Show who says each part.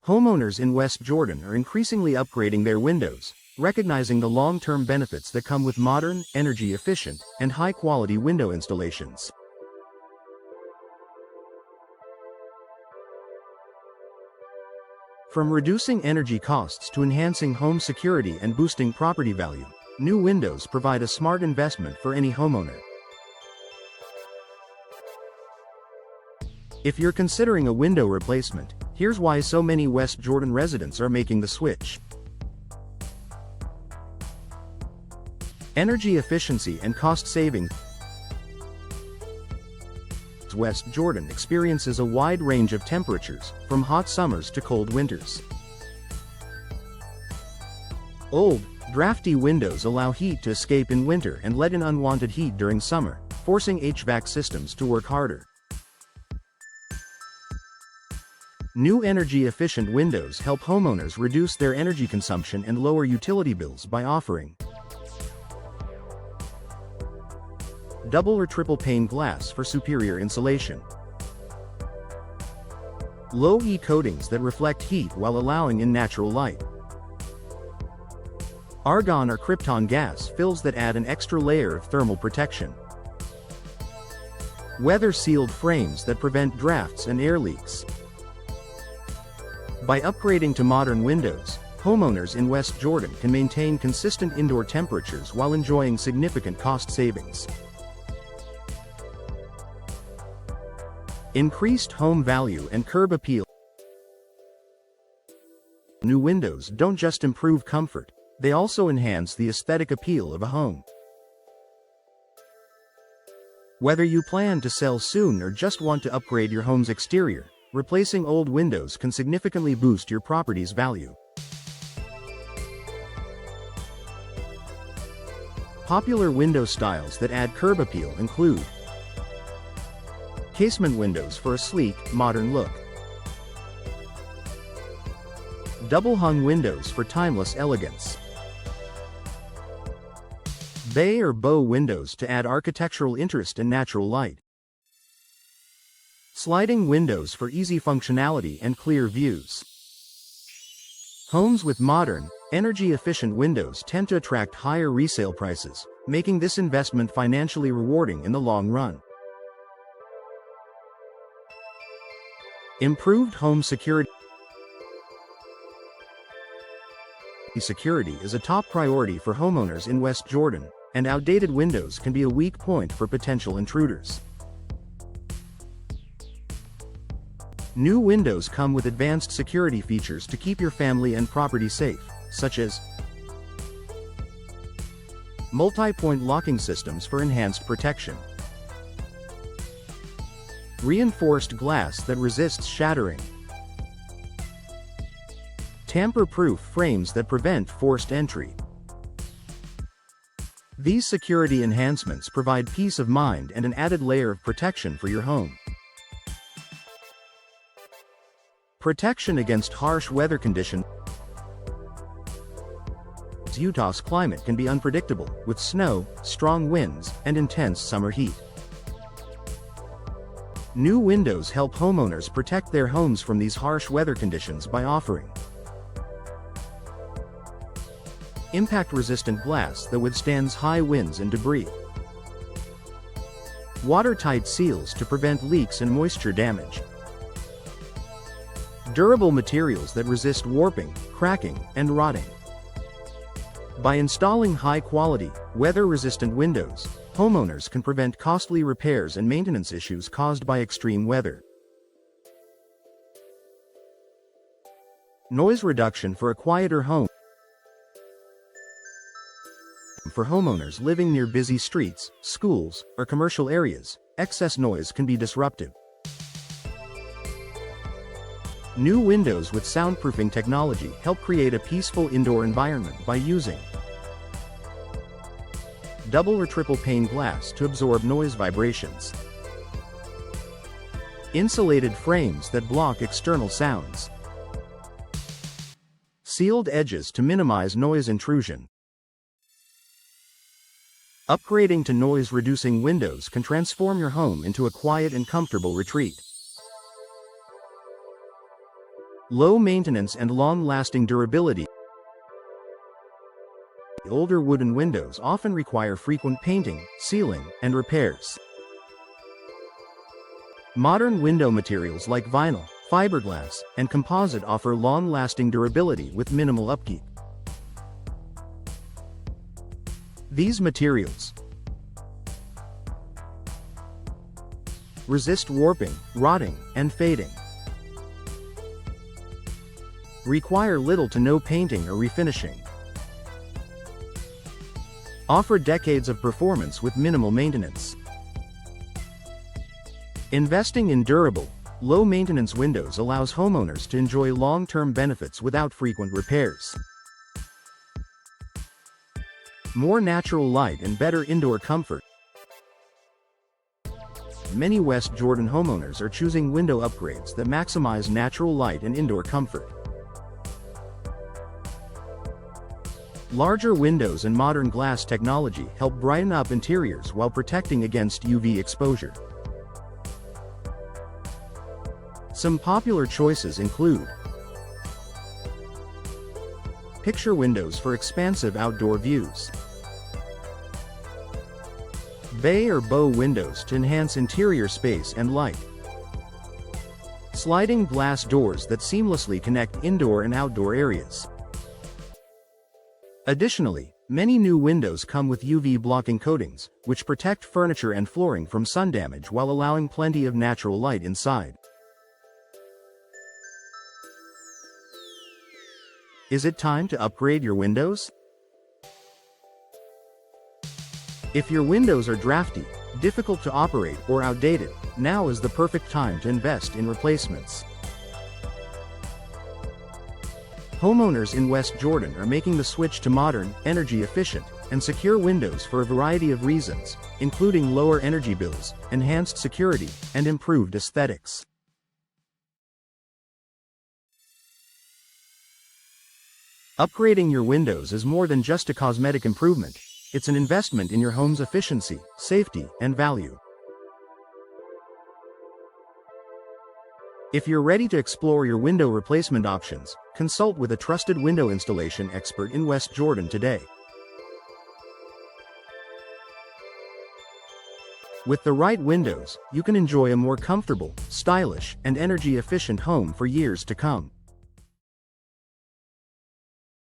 Speaker 1: Homeowners in West Jordan are increasingly upgrading their windows, recognizing the long-term benefits that come with modern, energy-efficient, and high-quality window installations. From reducing energy costs to enhancing home security and boosting property value, new windows provide a smart investment for any homeowner. If you're considering a window replacement, here's why so many West Jordan residents are making the switch. Energy efficiency and cost savings. West Jordan experiences a wide range of temperatures, from hot summers to cold winters. Old, drafty windows allow heat to escape in winter and let in unwanted heat during summer, forcing HVAC systems to work harder. New energy-efficient windows help homeowners reduce their energy consumption and lower utility bills by offering double or triple pane glass for superior insulation, low E coatings that reflect heat while allowing in natural light, argon or krypton gas fills that add an extra layer of thermal protection, weather-sealed frames that prevent drafts and air leaks. By upgrading to modern windows, homeowners in West Jordan can maintain consistent indoor temperatures while enjoying significant cost savings. Increased home value and curb appeal. New windows don't just improve comfort, they also enhance the aesthetic appeal of a home. Whether you plan to sell soon or just want to upgrade your home's exterior, replacing old windows can significantly boost your property's value. Popular window styles that add curb appeal include casement windows for a sleek, modern look, double-hung windows for timeless elegance, bay or bow windows to add architectural interest and natural light, sliding windows for easy functionality and clear views. Homes with modern, energy-efficient windows tend to attract higher resale prices, making this investment financially rewarding in the long run. Improved home security. Security is a top priority for homeowners in West Jordan, and outdated windows can be a weak point for potential intruders. New windows come with advanced security features to keep your family and property safe, such as multi-point locking systems for enhanced protection, reinforced glass that resists shattering, tamper-proof frames that prevent forced entry. These security enhancements provide peace of mind and an added layer of protection for your home. Protection against harsh weather conditions. Utah's climate can be unpredictable, with snow, strong winds, and intense summer heat. New windows help homeowners protect their homes from these harsh weather conditions by offering impact-resistant glass that withstands high winds and debris, watertight seals to prevent leaks and moisture damage, durable materials that resist warping, cracking, and rotting. By installing high-quality, weather-resistant windows, homeowners can prevent costly repairs and maintenance issues caused by extreme weather. Noise reduction for a quieter home. For homeowners living near busy streets, schools, or commercial areas, excess noise can be disruptive. New windows with soundproofing technology help create a peaceful indoor environment by using double or triple pane glass to absorb noise vibrations, insulated frames that block external sounds, sealed edges to minimize noise intrusion. Upgrading to noise-reducing windows can transform your home into a quiet and comfortable retreat. Low maintenance and long-lasting durability. Older wooden windows often require frequent painting, sealing, and repairs. Modern window materials like vinyl, fiberglass, and composite offer long-lasting durability with minimal upkeep. These materials resist warping, rotting, and fading. Require little to no painting or refinishing. Offer decades of performance with minimal maintenance. Investing in durable, low-maintenance windows allows homeowners to enjoy long-term benefits without frequent repairs. More natural light and better indoor comfort. Many West Jordan homeowners are choosing window upgrades that maximize natural light and indoor comfort. Larger windows and modern glass technology help brighten up interiors while protecting against UV exposure. Some popular choices include picture windows for expansive outdoor views, bay or bow windows to enhance interior space and light, sliding glass doors that seamlessly connect indoor and outdoor areas. Additionally, many new windows come with UV blocking coatings, which protect furniture and flooring from sun damage while allowing plenty of natural light inside. Is it time to upgrade your windows? If your windows are drafty, difficult to operate, or outdated, now is the perfect time to invest in replacements. Homeowners in West Jordan are making the switch to modern, energy-efficient, and secure windows for a variety of reasons, including lower energy bills, enhanced security, and improved aesthetics. Upgrading your windows is more than just a cosmetic improvement. It's an investment in your home's efficiency, safety, and value. If you're ready to explore your window replacement options, consult with a trusted window installation expert in West Jordan today. With the right windows, you can enjoy a more comfortable, stylish, and energy-efficient home for years to come.